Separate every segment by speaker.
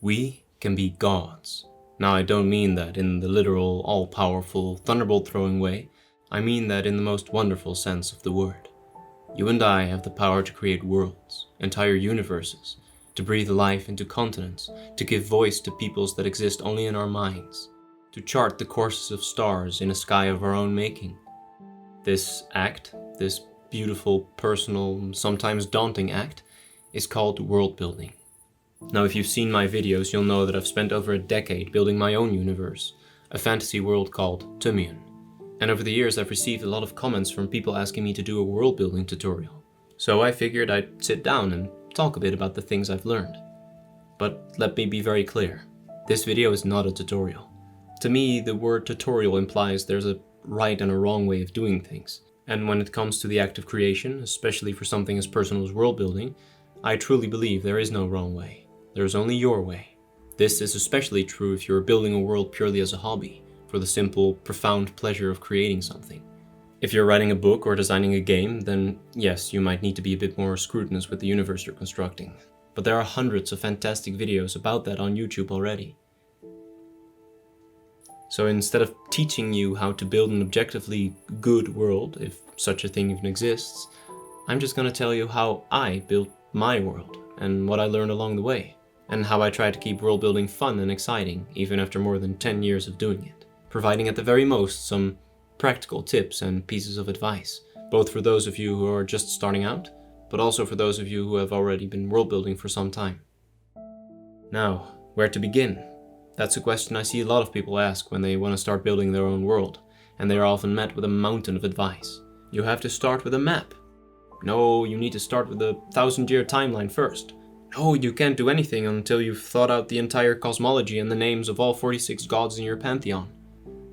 Speaker 1: We can be gods. Now, I don't mean that in the literal, all-powerful, thunderbolt-throwing way. I mean that in the most wonderful sense of the word. You and I have the power to create worlds, entire universes, to breathe life into continents, to give voice to peoples that exist only in our minds, to chart the courses of stars in a sky of our own making. This act, this beautiful, personal, sometimes daunting act, is called world building. Now, if you've seen my videos, you'll know that I've spent over a decade building my own universe, a fantasy world called Tumiun. And over the years, I've received a lot of comments from people asking me to do a world building tutorial. So I figured I'd sit down and talk a bit about the things I've learned. But let me be very clear, this video is not a tutorial. To me, the word tutorial implies there's a right and a wrong way of doing things. And when it comes to the act of creation, especially for something as personal as world building, I truly believe there is no wrong way. There's only your way. This is especially true if you're building a world purely as a hobby, for the simple, profound pleasure of creating something. If you're writing a book or designing a game, then yes, you might need to be a bit more scrutinous with the universe you're constructing. But there are hundreds of fantastic videos about that on YouTube already. So instead of teaching you how to build an objectively good world, if such a thing even exists, I'm just gonna tell you how I built my world, and what I learned along the way, and how I try to keep world building fun and exciting, even after more than 10 years of doing it, providing at the very most some practical tips and pieces of advice, both for those of you who are just starting out, but also for those of you who have already been world building for some time. Now, where to begin? That's a question I see a lot of people ask when they want to start building their own world, and they are often met with a mountain of advice. You have to start with a map. No, you need to start with a 1,000-year timeline first. No, you can't do anything until you've thought out the entire cosmology and the names of all 46 gods in your pantheon.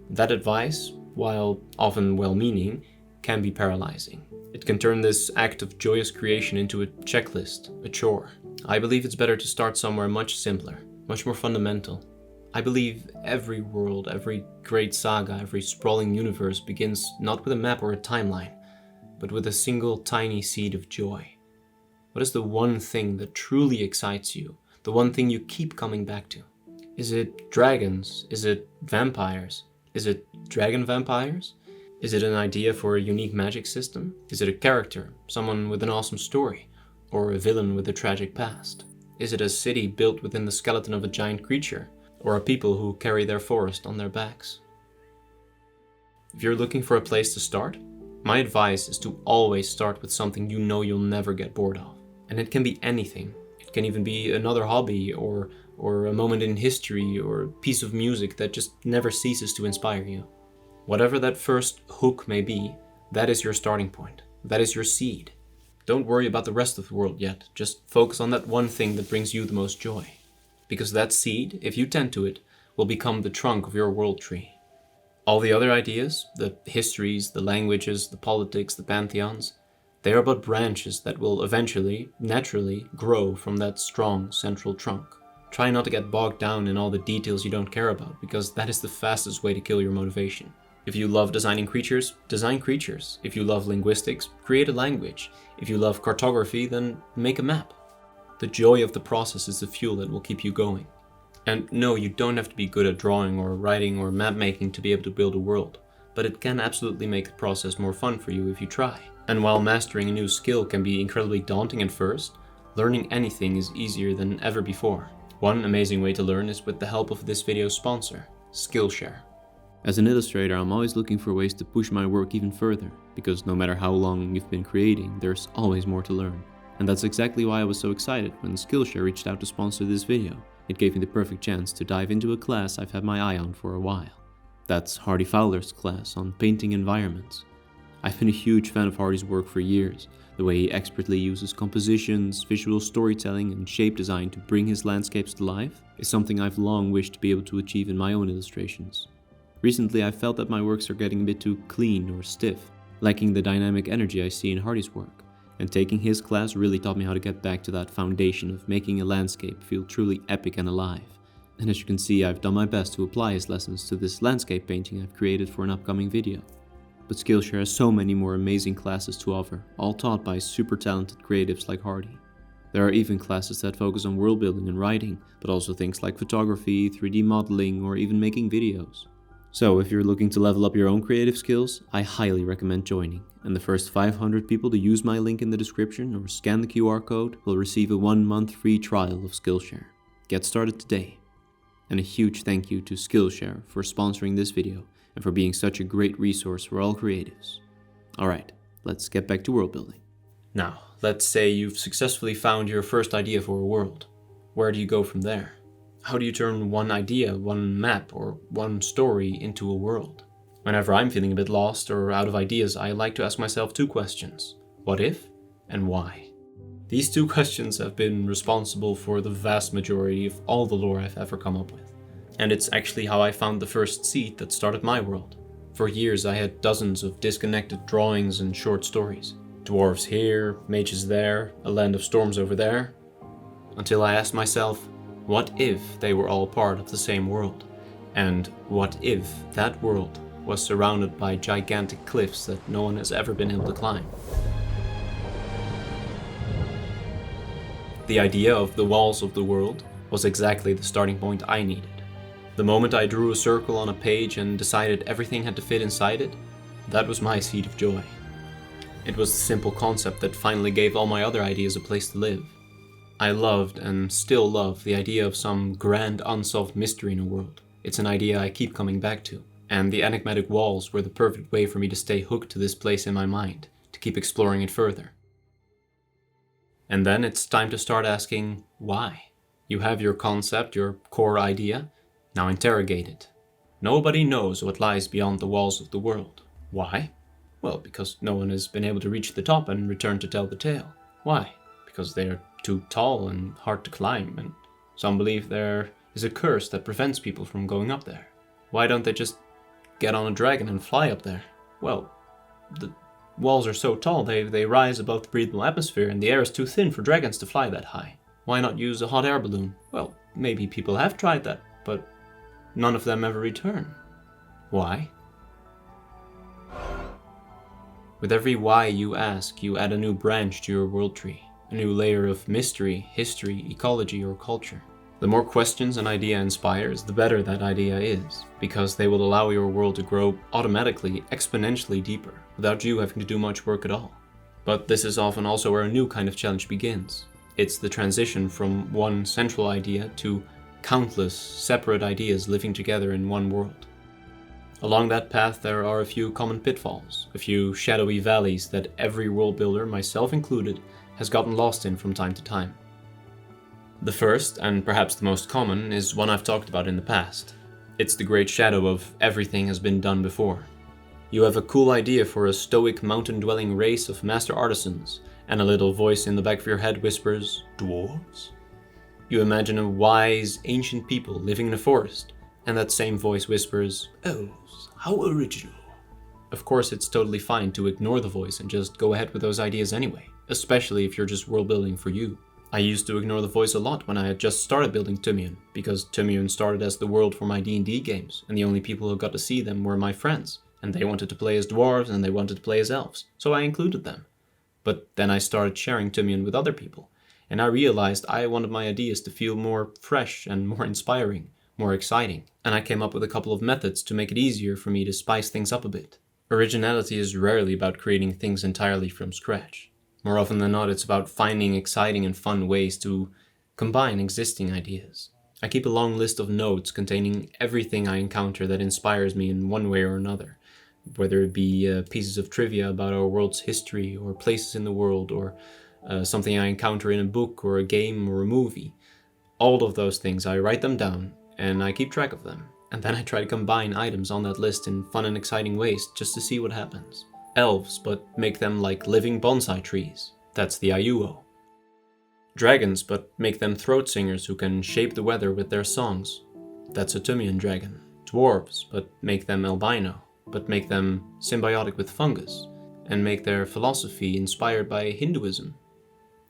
Speaker 1: That advice, while often well-meaning, can be paralyzing. It can turn this act of joyous creation into a checklist, a chore. I believe it's better to start somewhere much simpler, much more fundamental. I believe every world, every great saga, every sprawling universe begins not with a map or a timeline, but with a single tiny seed of joy. What is the one thing that truly excites you? The one thing you keep coming back to? Is it dragons? Is it vampires? Is it dragon vampires? Is it an idea for a unique magic system? Is it a character, someone with an awesome story? Or a villain with a tragic past? Is it a city built within the skeleton of a giant creature? Or a people who carry their forest on their backs? If you're looking for a place to start, my advice is to always start with something you know you'll never get bored of. And it can be anything. It can even be another hobby or a moment in history or a piece of music that just never ceases to inspire you. Whatever that first hook may be, that is your starting point. That is your seed. Don't worry about the rest of the world yet. Just focus on that one thing that brings you the most joy. Because that seed, if you tend to it, will become the trunk of your world tree. All the other ideas, the histories, the languages, the politics, the pantheons, they are but branches that will eventually, naturally, grow from that strong central trunk. Try not to get bogged down in all the details you don't care about, because that is the fastest way to kill your motivation. If you love designing creatures, design creatures. If you love linguistics, create a language. If you love cartography, then make a map. The joy of the process is the fuel that will keep you going. And no, you don't have to be good at drawing or writing or map making to be able to build a world, but it can absolutely make the process more fun for you if you try. And while mastering a new skill can be incredibly daunting at first, learning anything is easier than ever before. One amazing way to learn is with the help of this video's sponsor, Skillshare. As an illustrator, I'm always looking for ways to push my work even further, because no matter how long you've been creating, there's always more to learn. And that's exactly why I was so excited when Skillshare reached out to sponsor this video. It gave me the perfect chance to dive into a class I've had my eye on for a while. That's Hardy Fowler's class on painting environments. I've been a huge fan of Hardy's work for years. The way he expertly uses compositions, visual storytelling, and shape design to bring his landscapes to life is something I've long wished to be able to achieve in my own illustrations. Recently, I've felt that my works are getting a bit too clean or stiff, lacking the dynamic energy I see in Hardy's work. And taking his class really taught me how to get back to that foundation of making a landscape feel truly epic and alive. And as you can see, I've done my best to apply his lessons to this landscape painting I've created for an upcoming video. But Skillshare has so many more amazing classes to offer, all taught by super talented creatives like Hardy. There are even classes that focus on world building and writing, but also things like photography, 3D modeling, or even making videos. So if you're looking to level up your own creative skills, I highly recommend joining, and the first 500 people to use my link in the description or scan the QR code will receive a 1-month free trial of Skillshare. Get started today. And a huge thank you to Skillshare for sponsoring this video and for being such a great resource for all creatives. Alright, let's get back to world building. Now, let's say you've successfully found your first idea for a world. Where do you go from there? How do you turn one idea, one map, or one story into a world? Whenever I'm feeling a bit lost or out of ideas, I like to ask myself 2 questions. What if? And why? These 2 questions have been responsible for the vast majority of all the lore I've ever come up with. And it's actually how I found the first seed that started my world. For years I had dozens of disconnected drawings and short stories. Dwarves here, mages there, a land of storms over there. Until I asked myself, what if they were all part of the same world? And what if that world was surrounded by gigantic cliffs that no one has ever been able to climb? The idea of the walls of the world was exactly the starting point I needed. The moment I drew a circle on a page and decided everything had to fit inside it, that was my seed of joy. It was the simple concept that finally gave all my other ideas a place to live. I loved and still love the idea of some grand unsolved mystery in a world. It's an idea I keep coming back to, and the enigmatic walls were the perfect way for me to stay hooked to this place in my mind, to keep exploring it further. And then it's time to start asking, why? You have your concept, your core idea, now interrogate it. Nobody knows what lies beyond the walls of the world. Why? Well, because no one has been able to reach the top and return to tell the tale. Why? Because they're too tall and hard to climb, and some believe there is a curse that prevents people from going up there. Why don't they just get on a dragon and fly up there? Well, the walls are so tall they rise above the breathable atmosphere, and the air is too thin for dragons to fly that high. Why not use a hot air balloon? Well, maybe people have tried that, but none of them ever return. Why? With every why you ask, you add a new branch to your world tree. A new layer of mystery, history, ecology, or culture. The more questions an idea inspires, the better that idea is, because they will allow your world to grow automatically, exponentially deeper, without you having to do much work at all. But this is often also where a new kind of challenge begins. It's the transition from one central idea to countless separate ideas living together in one world. Along that path there are a few common pitfalls, a few shadowy valleys that every world builder, myself included, has gotten lost in from time to time. The first, and perhaps the most common, is one I've talked about in the past. It's the great shadow of everything has been done before. You have a cool idea for a stoic mountain-dwelling race of master artisans, and a little voice in the back of your head whispers, "Dwarves?" You imagine a wise, ancient people living in a forest, and that same voice whispers, "Elves, how original." Of course, it's totally fine to ignore the voice and just go ahead with those ideas anyway, especially if you're just world building for you. I used to ignore the voice a lot when I had just started building Tumiun, because Tumiun started as the world for my D&D games, and the only people who got to see them were my friends, and they wanted to play as dwarves and they wanted to play as elves, so I included them. But then I started sharing Tumiun with other people, and I realized I wanted my ideas to feel more fresh and more inspiring, more exciting, and I came up with a couple of methods to make it easier for me to spice things up a bit. Originality is rarely about creating things entirely from scratch. More often than not, it's about finding exciting and fun ways to combine existing ideas. I keep a long list of notes containing everything I encounter that inspires me in one way or another, whether it be pieces of trivia about our world's history or places in the world, or something I encounter in a book or a game or a movie. All of those things, I write them down and I keep track of them. And then I try to combine items on that list in fun and exciting ways just to see what happens. Elves, but make them like living bonsai trees. That's the Ayuo. Dragons, but make them throat singers who can shape the weather with their songs. That's a Tumiun dragon. Dwarves, but make them albino, but make them symbiotic with fungus, and make their philosophy inspired by Hinduism.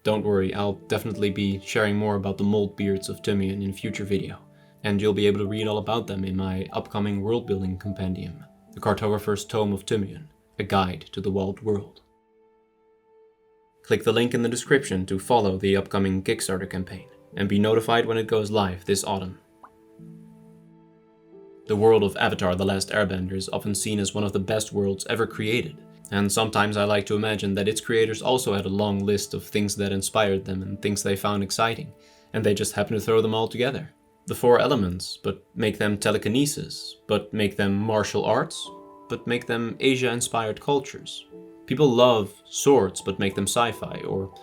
Speaker 1: Don't worry, I'll definitely be sharing more about the mold beards of Tumiun in a future video, and you'll be able to read all about them in my upcoming world-building compendium, The Cartographer's Tome of Tumiun, a guide to the walled world. Click the link in the description to follow the upcoming Kickstarter campaign, and be notified when it goes live this autumn. The world of Avatar: The Last Airbender is often seen as one of the best worlds ever created, and sometimes I like to imagine that its creators also had a long list of things that inspired them and things they found exciting, and they just happened to throw them all together. The 4 elements, but make them telekinesis, but make them martial arts, but make them Asia-inspired cultures. People love swords, but make them sci-fi, or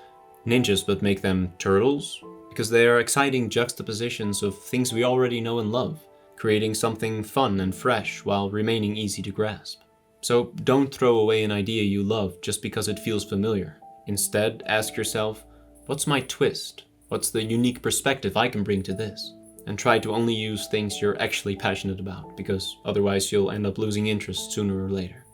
Speaker 1: ninjas, but make them turtles, because they are exciting juxtapositions of things we already know and love, creating something fun and fresh while remaining easy to grasp. So don't throw away an idea you love just because it feels familiar. Instead, ask yourself, what's my twist? What's the unique perspective I can bring to this? And try to only use things you're actually passionate about, because otherwise you'll end up losing interest sooner or later.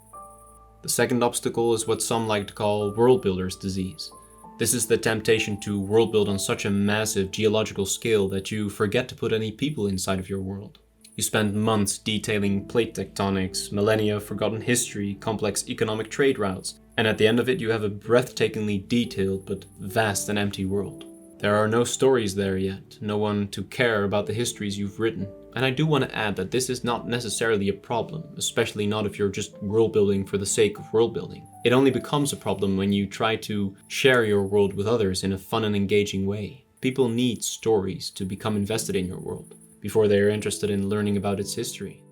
Speaker 1: The second obstacle is what some like to call Worldbuilder's disease. This is the temptation to world build on such a massive geological scale that you forget to put any people inside of your world. You spend months detailing plate tectonics, millennia of forgotten history, complex economic trade routes, and at the end of it you have a breathtakingly detailed but vast and empty world. There are no stories there yet, no one to care about the histories you've written. And I do want to add that this is not necessarily a problem, especially not if you're just world building for the sake of world building. It only becomes a problem when you try to share your world with others in a fun and engaging way. People need stories to become invested in your world before they are interested in learning about its history.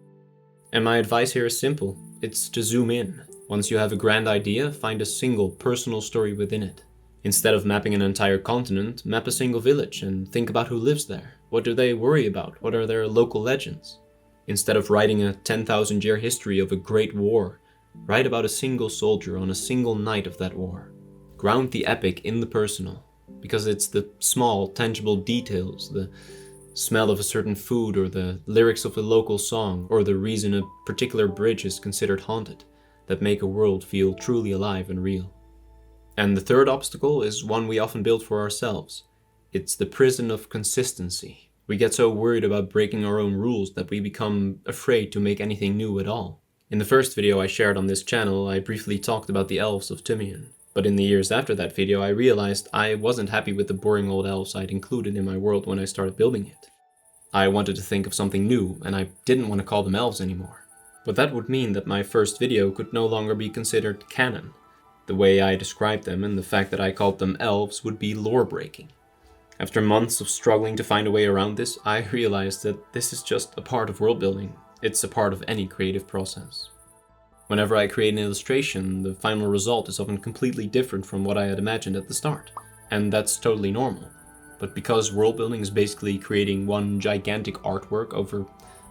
Speaker 1: And my advice here is simple. It's to zoom in. Once you have a grand idea, find a single personal story within it. Instead of mapping an entire continent, map a single village and think about who lives there. What do they worry about? What are their local legends? Instead of writing a 10,000-year history of a great war, write about a single soldier on a single night of that war. Ground the epic in the personal, because it's the small, tangible details, the smell of a certain food, or the lyrics of a local song, or the reason a particular bridge is considered haunted, that make a world feel truly alive and real. And the third obstacle is one we often build for ourselves. It's the prison of consistency. We get so worried about breaking our own rules that we become afraid to make anything new at all. In the first video I shared on this channel, I briefly talked about the elves of Tumiun. But in the years after that video, I realized I wasn't happy with the boring old elves I'd included in my world when I started building it. I wanted to think of something new, and I didn't want to call them elves anymore. But that would mean that my first video could no longer be considered canon. The way I described them and the fact that I called them elves would be lore-breaking. After months of struggling to find a way around this, I realized that this is just a part of world building. It's a part of any creative process. Whenever I create an illustration, the final result is often completely different from what I had imagined at the start, and that's totally normal. But because world building is basically creating one gigantic artwork over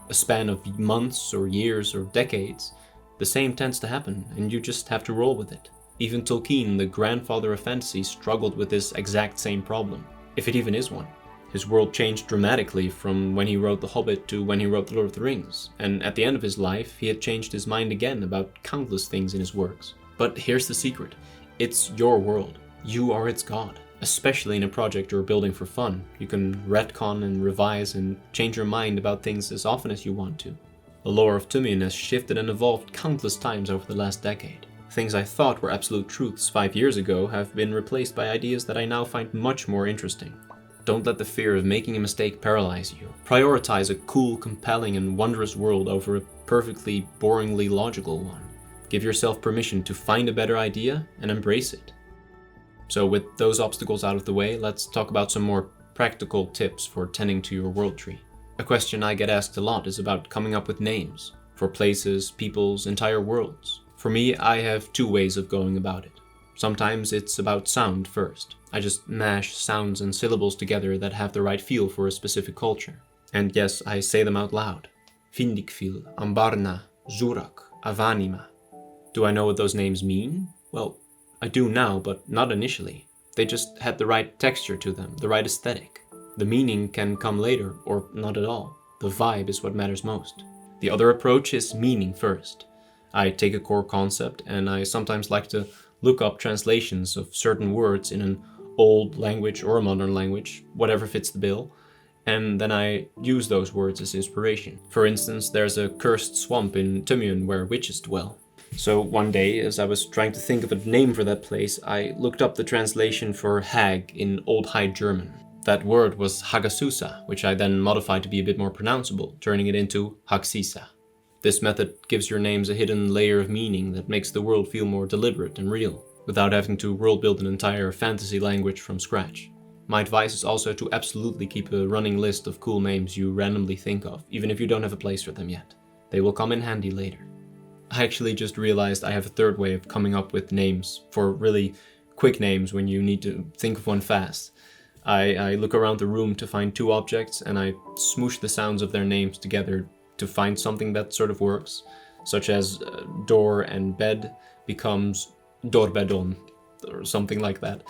Speaker 1: a span of months or years or decades, the same tends to happen, and you just have to roll with it. Even Tolkien, the grandfather of fantasy, struggled with this exact same problem, if it even is one. His world changed dramatically from when he wrote The Hobbit to when he wrote The Lord of the Rings, and at the end of his life, he had changed his mind again about countless things in his works. But here's the secret. It's your world. You are its god. Especially in a project you're building for fun. You can retcon and revise and change your mind about things as often as you want to. The lore of Tumiun has shifted and evolved countless times over the last decade. Things I thought were absolute truths 5 years ago have been replaced by ideas that I now find much more interesting. Don't let the fear of making a mistake paralyze you. Prioritize a cool, compelling, and wondrous world over a perfectly, boringly logical one. Give yourself permission to find a better idea and embrace it. So with those obstacles out of the way, let's talk about some more practical tips for tending to your world tree. A question I get asked a lot is about coming up with names for places, peoples, entire worlds. For me, I have 2 ways of going about it. Sometimes it's about sound first. I just mash sounds and syllables together that have the right feel for a specific culture. And yes, I say them out loud. Vindikvil, Ambarna, Zurak, Avanima. Do I know what those names mean? Well, I do now, but not initially. They just had the right texture to them, the right aesthetic. The meaning can come later, or not at all. The vibe is what matters most. The other approach is meaning first. I take a core concept, and I sometimes like to look up translations of certain words in an old language or a modern language, whatever fits the bill, and then I use those words as inspiration. For instance, there's a cursed swamp in Tumiun where witches dwell. So one day, as I was trying to think of a name for that place, I looked up the translation for hag in Old High German. That word was Hagasusa, which I then modified to be a bit more pronounceable, turning it into Hagsisa. This method gives your names a hidden layer of meaning that makes the world feel more deliberate and real, without having to world build an entire fantasy language from scratch. My advice is also to absolutely keep a running list of cool names you randomly think of, even if you don't have a place for them yet. They will come in handy later. I actually just realized I have a third way of coming up with names for really quick names when you need to think of one fast. I look around the room to find two objects and I smoosh the sounds of their names together to find something that sort of works, such as door and bed becomes doorbedon or something like that.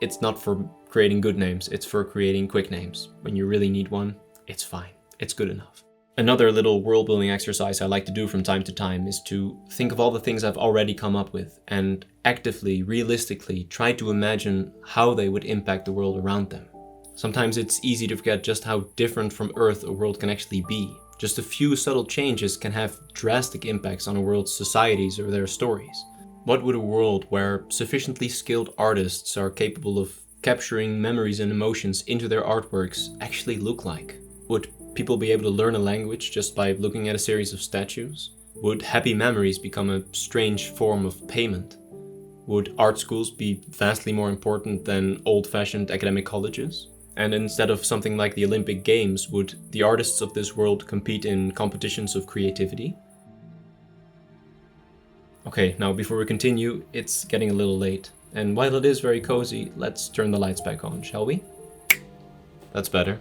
Speaker 1: It's not for creating good names, it's for creating quick names. When you really need one, it's fine. It's good enough. Another little world building exercise I like to do from time to time is to think of all the things I've already come up with and actively, realistically try to imagine how they would impact the world around them. Sometimes it's easy to forget just how different from Earth a world can actually be. Just a few subtle changes can have drastic impacts on a world's societies or their stories. What would a world where sufficiently skilled artists are capable of capturing memories and emotions into their artworks actually look like? Would people be able to learn a language just by looking at a series of statues? Would happy memories become a strange form of payment? Would art schools be vastly more important than old-fashioned academic colleges? And instead of something like the Olympic Games, would the artists of this world compete in competitions of creativity? Okay, now before we continue, it's getting a little late. And while it is very cozy, let's turn the lights back on, shall we? That's better.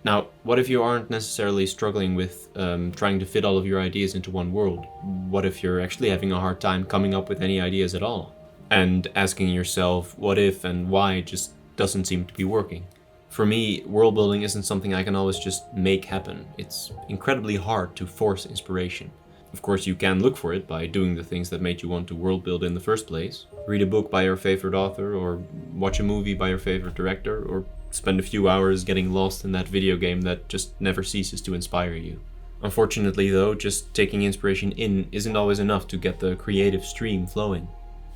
Speaker 1: Now, what if you aren't necessarily struggling with trying to fit all of your ideas into one world? What if you're actually having a hard time coming up with any ideas at all? And asking yourself what if and why just doesn't seem to be working? For me, world building isn't something I can always just make happen. It's incredibly hard to force inspiration. Of course, you can look for it by doing the things that made you want to world build in the first place. Read a book by your favorite author, or watch a movie by your favorite director, or spend a few hours getting lost in that video game that just never ceases to inspire you. Unfortunately though, just taking inspiration in isn't always enough to get the creative stream flowing.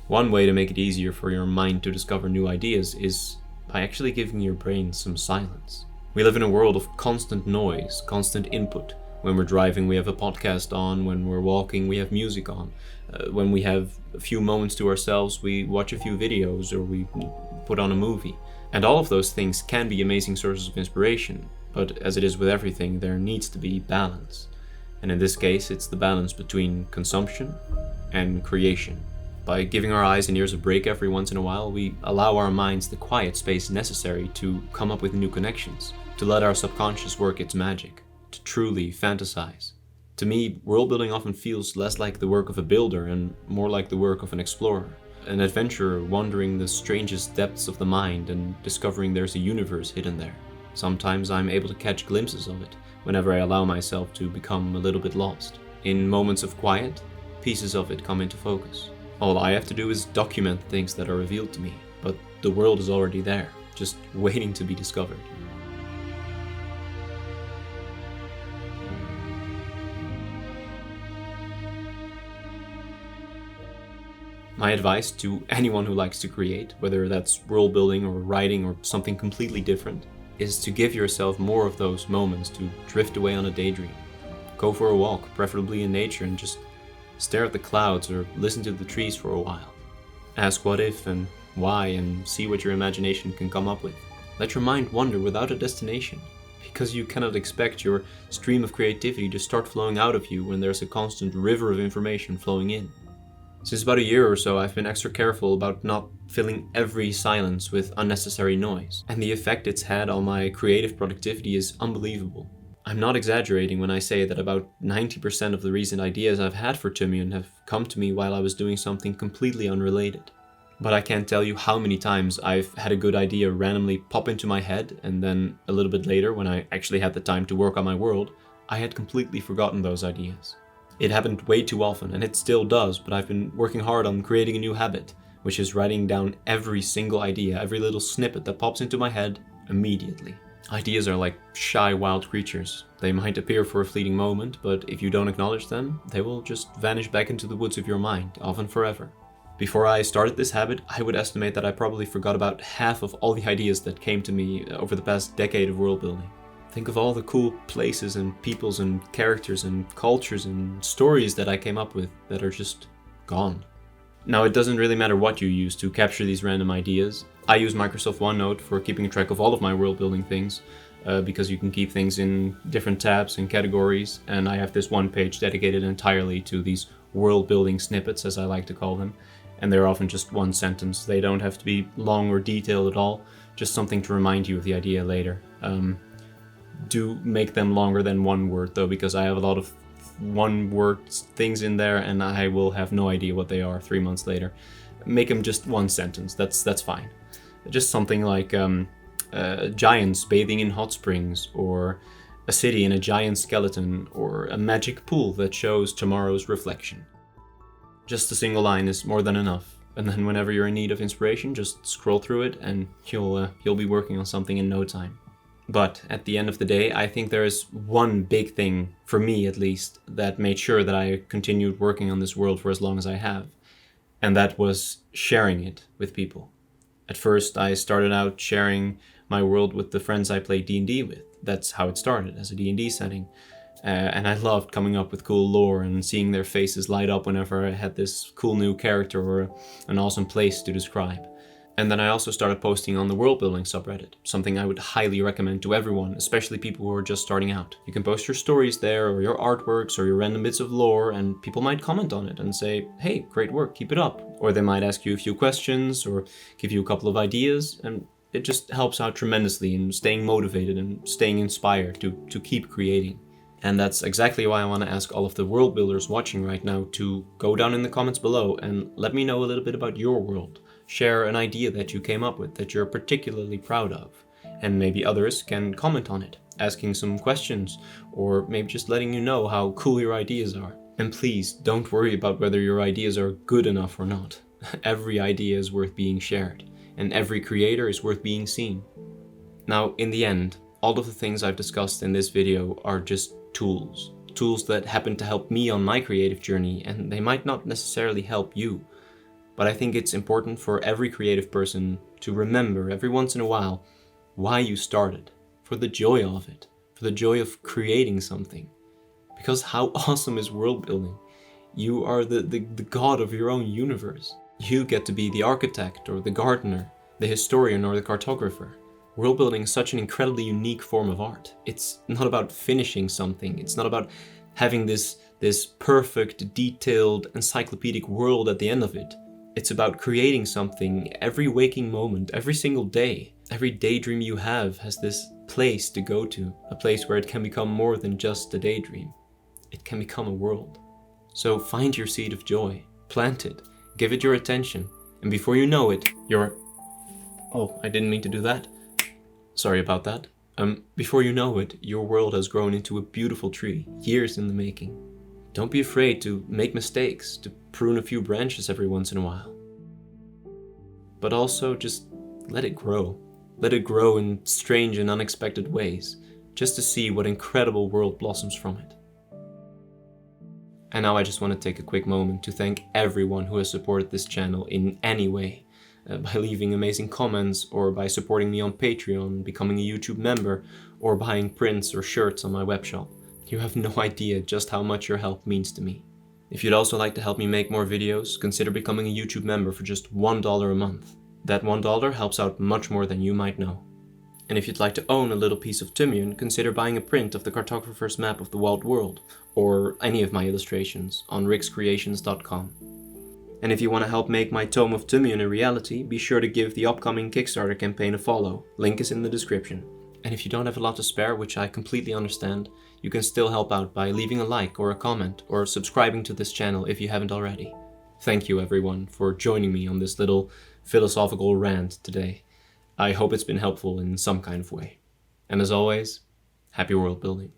Speaker 1: One way to make it easier for your mind to discover new ideas is by actually giving your brain some silence. We live in a world of constant noise, constant input. When we're driving, we have a podcast on. When we're walking, we have music on. When we have a few moments to ourselves, we watch a few videos or we put on a movie. And all of those things can be amazing sources of inspiration, but as it is with everything, there needs to be balance. And in this case, it's the balance between consumption and creation. By giving our eyes and ears a break every once in a while, we allow our minds the quiet space necessary to come up with new connections, to let our subconscious work its magic, to truly fantasize. To me, world building often feels less like the work of a builder and more like the work of an explorer. An adventurer wandering the strangest depths of the mind and discovering there's a universe hidden there. Sometimes I'm able to catch glimpses of it whenever I allow myself to become a little bit lost. In moments of quiet, pieces of it come into focus. All I have to do is document things that are revealed to me, but the world is already there, just waiting to be discovered. My advice to anyone who likes to create, whether that's world building or writing or something completely different, is to give yourself more of those moments to drift away on a daydream. Go for a walk, preferably in nature, and just stare at the clouds or listen to the trees for a while. Ask what if and why and see what your imagination can come up with. Let your mind wander without a destination, because you cannot expect your stream of creativity to start flowing out of you when there's a constant river of information flowing in. Since about a year or so, I've been extra careful about not filling every silence with unnecessary noise, and the effect it's had on my creative productivity is unbelievable. I'm not exaggerating when I say that about 90% of the recent ideas I've had for Tumiun have come to me while I was doing something completely unrelated. But I can't tell you how many times I've had a good idea randomly pop into my head, and then a little bit later, when I actually had the time to work on my world, I had completely forgotten those ideas. It happened way too often, and it still does, but I've been working hard on creating a new habit, which is writing down every single idea, every little snippet that pops into my head immediately. Ideas are like shy wild creatures. They might appear for a fleeting moment, but if you don't acknowledge them, they will just vanish back into the woods of your mind, often forever. Before I started this habit, I would estimate that I probably forgot about half of all the ideas that came to me over the past decade of world building. Think of all the cool places and peoples and characters and cultures and stories that I came up with that are just gone. Now, it doesn't really matter what you use to capture these random ideas. I use Microsoft OneNote for keeping track of all of my world building things, because you can keep things in different tabs and categories, and I have this one page dedicated entirely to these world building snippets, as I like to call them, and they're often just one sentence. They don't have to be long or detailed at all, just something to remind you of the idea later. Do make them longer than one word though, because I have a lot of one word things in there and I will have no idea what they are 3 months later. Make them just one sentence, that's fine. Just something like giants bathing in hot springs, or a city in a giant skeleton, or a magic pool that shows tomorrow's reflection. Just a single line is more than enough, and then whenever you're in need of inspiration, just scroll through it and you'll be working on something in no time. But at the end of the day, I think there is one big thing, for me at least, that made sure that I continued working on this world for as long as I have, and that was sharing it with people. At first, I started out sharing my world with the friends I play D&D with. That's how it started, as a D&D setting. And I loved coming up with cool lore and seeing their faces light up whenever I had this cool new character or an awesome place to describe. And then I also started posting on the Worldbuilding subreddit, something I would highly recommend to everyone, especially people who are just starting out. You can post your stories there, or your artworks, or your random bits of lore, and people might comment on it and say, hey, great work, keep it up. Or they might ask you a few questions, or give you a couple of ideas, and it just helps out tremendously in staying motivated and staying inspired to keep creating. And that's exactly why I want to ask all of the world builders watching right now to go down in the comments below and let me know a little bit about your world. Share an idea that you came up with that you're particularly proud of, and maybe others can comment on it, asking some questions, or maybe just letting you know how cool your ideas are. And please, don't worry about whether your ideas are good enough or not. Every idea is worth being shared, and every creator is worth being seen. Now, in the end, all of the things I've discussed in this video are just tools that happen to help me on my creative journey, and they might not necessarily help you. But I think it's important for every creative person to remember every once in a while why you started, for the joy of it, for the joy of creating something. Because how awesome is world building? You are the god of your own universe. You get to be the architect or the gardener, the historian or the cartographer. World building is such an incredibly unique form of art. It's not about finishing something. It's not about having this perfect, detailed, encyclopedic world at the end of it. It's about creating something every waking moment, every single day. Every daydream you have has this place to go to, a place where it can become more than just a daydream. It can become a world. So find your seed of joy, plant it, give it your attention, and before you know it, Oh, I didn't mean to do that. Sorry about that. Before you know it, your world has grown into a beautiful tree, years in the making. Don't be afraid to make mistakes, to prune a few branches every once in a while. But also just let it grow. Let it grow in strange and unexpected ways, just to see what incredible world blossoms from it. And now I just want to take a quick moment to thank everyone who has supported this channel in any way, by leaving amazing comments, or by supporting me on Patreon, becoming a YouTube member, or buying prints or shirts on my webshop. You have no idea just how much your help means to me. If you'd also like to help me make more videos, consider becoming a YouTube member for just $1 a month. That $1 helps out much more than you might know. And if you'd like to own a little piece of Tumiun, consider buying a print of the cartographer's map of the walled world, or any of my illustrations, on rickscreations.com. And if you want to help make my Tome of Tumiun a reality, be sure to give the upcoming Kickstarter campaign a follow. Link is in the description. And if you don't have a lot to spare, which I completely understand, you can still help out by leaving a like or a comment, or subscribing to this channel if you haven't already. Thank you everyone for joining me on this little philosophical rant today. I hope it's been helpful in some kind of way. And as always, happy world building.